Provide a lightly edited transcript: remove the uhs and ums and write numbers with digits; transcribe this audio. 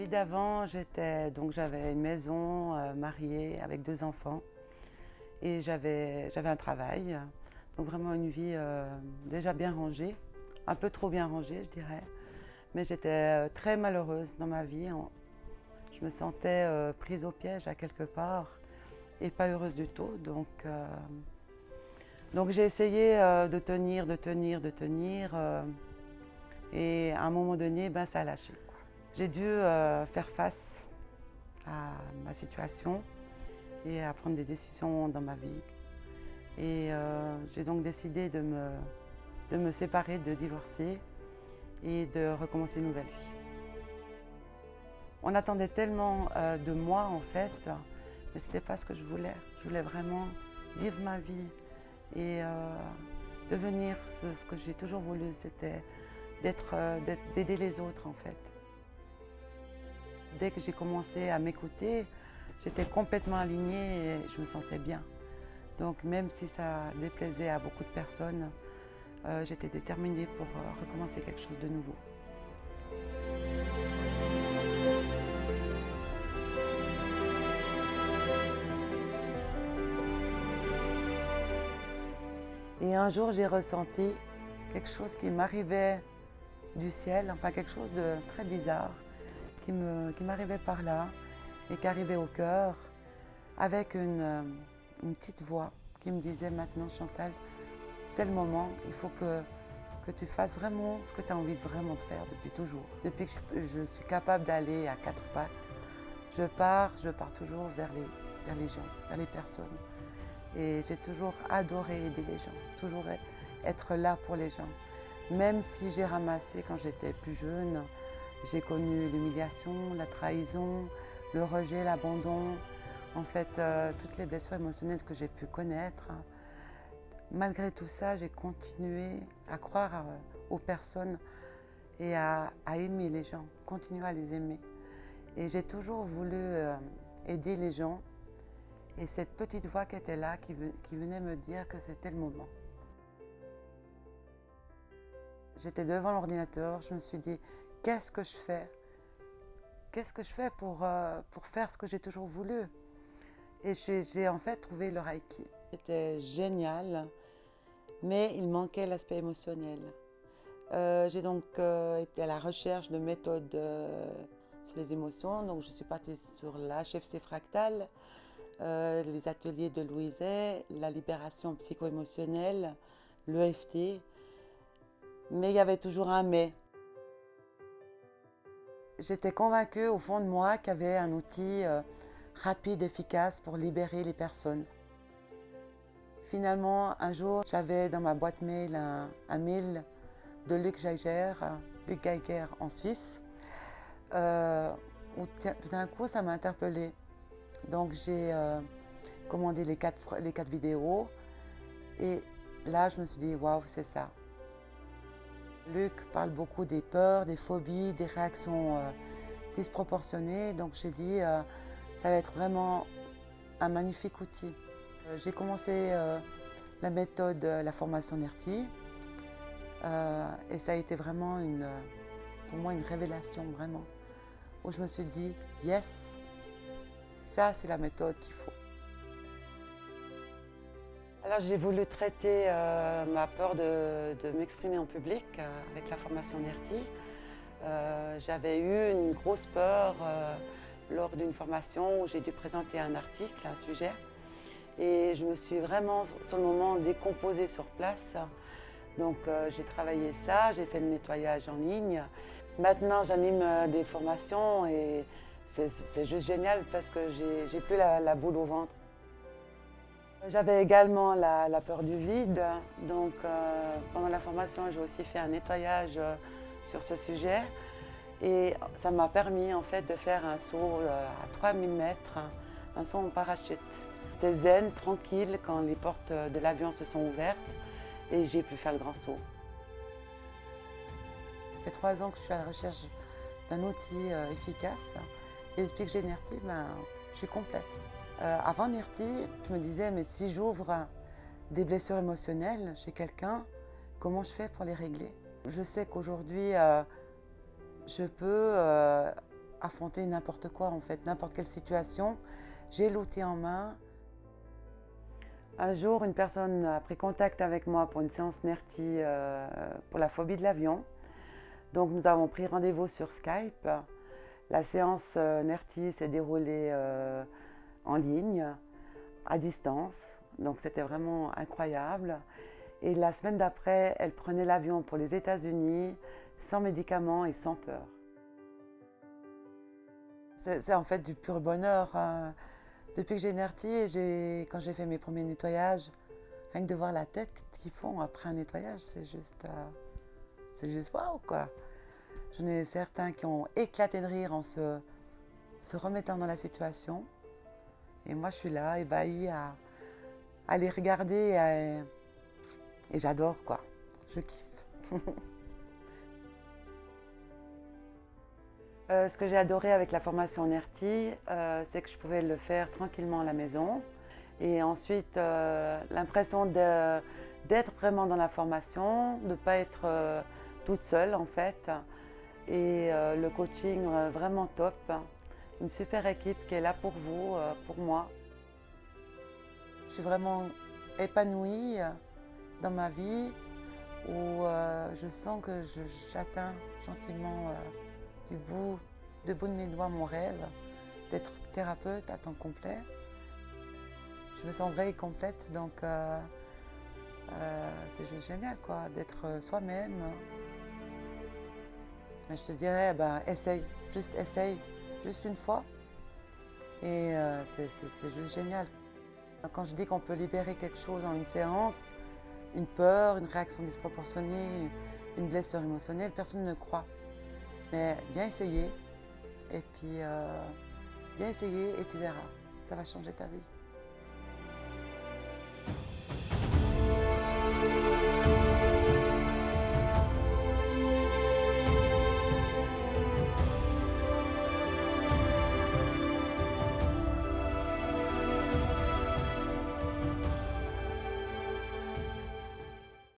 vie d'avant, j'avais une maison, mariée avec 2 enfants et j'avais un travail. Donc vraiment une vie déjà bien rangée, un peu trop bien rangée je dirais. Mais j'étais très malheureuse dans ma vie. Je me sentais prise au piège à quelque part et pas heureuse du tout. Donc j'ai essayé de tenir, et à un moment donné, ça a lâché, quoi. J'ai dû faire face à ma situation et à prendre des décisions dans ma vie. Et j'ai donc décidé de me séparer, de divorcer et de recommencer une nouvelle vie. On attendait tellement de moi en fait, mais ce n'était pas ce que je voulais. Je voulais vraiment vivre ma vie et devenir ce que j'ai toujours voulu, c'était d'aider les autres en fait. Dès que j'ai commencé à m'écouter, j'étais complètement alignée et je me sentais bien. Donc même si ça déplaisait à beaucoup de personnes, j'étais déterminée pour recommencer quelque chose de nouveau. Et un jour, j'ai ressenti quelque chose qui m'arrivait du ciel, enfin quelque chose de très bizarre, qui m'arrivait par là et qui arrivait au cœur, avec une petite voix qui me disait: maintenant Chantal, c'est le moment, il faut que tu fasses vraiment ce que tu as envie de vraiment de faire depuis toujours. Depuis que je suis capable d'aller à 4 pattes, je pars toujours vers les gens, vers les personnes. Et j'ai toujours adoré aider les gens, toujours être là pour les gens. Même si j'ai ramassé quand j'étais plus jeune, j'ai connu l'humiliation, la trahison, le rejet, l'abandon, en fait toutes les blessures émotionnelles que j'ai pu connaître. Malgré tout ça, j'ai continué à croire aux personnes et à aimer les gens, continuer à les aimer. Et j'ai toujours voulu aider les gens. Et cette petite voix qui était là, qui venait me dire que c'était le moment. J'étais devant l'ordinateur, je me suis dit: qu'est-ce que je fais? Qu'est-ce que je fais pour faire ce que j'ai toujours voulu? Et j'ai en fait trouvé le Reiki. C'était génial, mais il manquait l'aspect émotionnel. J'ai donc été à la recherche de méthodes sur les émotions. Donc je suis partie sur l'HFC fractal, les ateliers de Louise Hay, la libération psycho-émotionnelle, l'EFT. Mais il y avait toujours un mais. J'étais convaincue au fond de moi qu'il y avait un outil rapide, efficace pour libérer les personnes. Finalement, un jour, j'avais dans ma boîte mail un mail de Luc Geiger en Suisse, où tout d'un coup, ça m'a interpellée. Donc j'ai commandé les quatre vidéos et là, je me suis dit: waouh, c'est ça. Luc parle beaucoup des peurs, des phobies, des réactions disproportionnées. Donc j'ai dit, ça va être vraiment un magnifique outil. J'ai commencé la méthode, la formation NERTI, et ça a été vraiment pour moi une révélation vraiment, où je me suis dit: yes, ça c'est la méthode qu'il faut. Alors j'ai voulu traiter ma peur de m'exprimer en public avec la formation NERTI. J'avais eu une grosse peur lors d'une formation où j'ai dû présenter un article, un sujet. Et je me suis vraiment, sur le moment, décomposée sur place. Donc j'ai travaillé ça, j'ai fait le nettoyage en ligne. Maintenant j'anime des formations et c'est juste génial parce que j'ai plus la boule au ventre. J'avais également la peur du vide, donc pendant la formation j'ai aussi fait un nettoyage sur ce sujet et ça m'a permis en fait de faire un saut à 3000 mètres, un saut en parachute. J'étais zen, tranquille quand les portes de l'avion se sont ouvertes et j'ai pu faire le grand saut. Ça fait 3 ans que je suis à la recherche d'un outil efficace et depuis que j'ai NERTI, je suis complète. Avant NERTI, je me disais: mais si j'ouvre des blessures émotionnelles chez quelqu'un, comment je fais pour les régler? Je sais qu'aujourd'hui, je peux affronter n'importe quoi en fait, n'importe quelle situation. J'ai l'outil en main. Un jour, une personne a pris contact avec moi pour une séance NERTI pour la phobie de l'avion. Donc nous avons pris rendez-vous sur Skype. La séance NERTI s'est déroulée en ligne, à distance. Donc c'était vraiment incroyable. Et la semaine d'après, elle prenait l'avion pour les États-Unis, sans médicaments et sans peur. C'est en fait du pur bonheur. Hein. Depuis que j'ai NERTI, quand j'ai fait mes premiers nettoyages, rien que de voir la tête qu'ils font après un nettoyage, c'est juste waouh quoi. J'en ai certains qui ont éclaté de rire en se remettant dans la situation. Et moi, je suis là, ébahie, à les regarder et j'adore quoi. Je kiffe. Ce que j'ai adoré avec la formation NERTI, c'est que je pouvais le faire tranquillement à la maison. Et ensuite, l'impression d'être vraiment dans la formation, de ne pas être toute seule en fait. Et le coaching vraiment top. Une super équipe qui est là pour vous, pour moi. Je suis vraiment épanouie dans ma vie où je sens que j'atteins gentiment du bout de mes doigts mon rêve d'être thérapeute à temps complet. Je me sens vraie et complète, donc c'est juste génial quoi, d'être soi-même. Je te dirais, essaye, juste une fois. Et c'est juste génial. Quand je dis qu'on peut libérer quelque chose en une séance, une peur, une réaction disproportionnée, une blessure émotionnelle, personne ne croit. Mais viens essayer, et puis viens essayer et tu verras, ça va changer ta vie.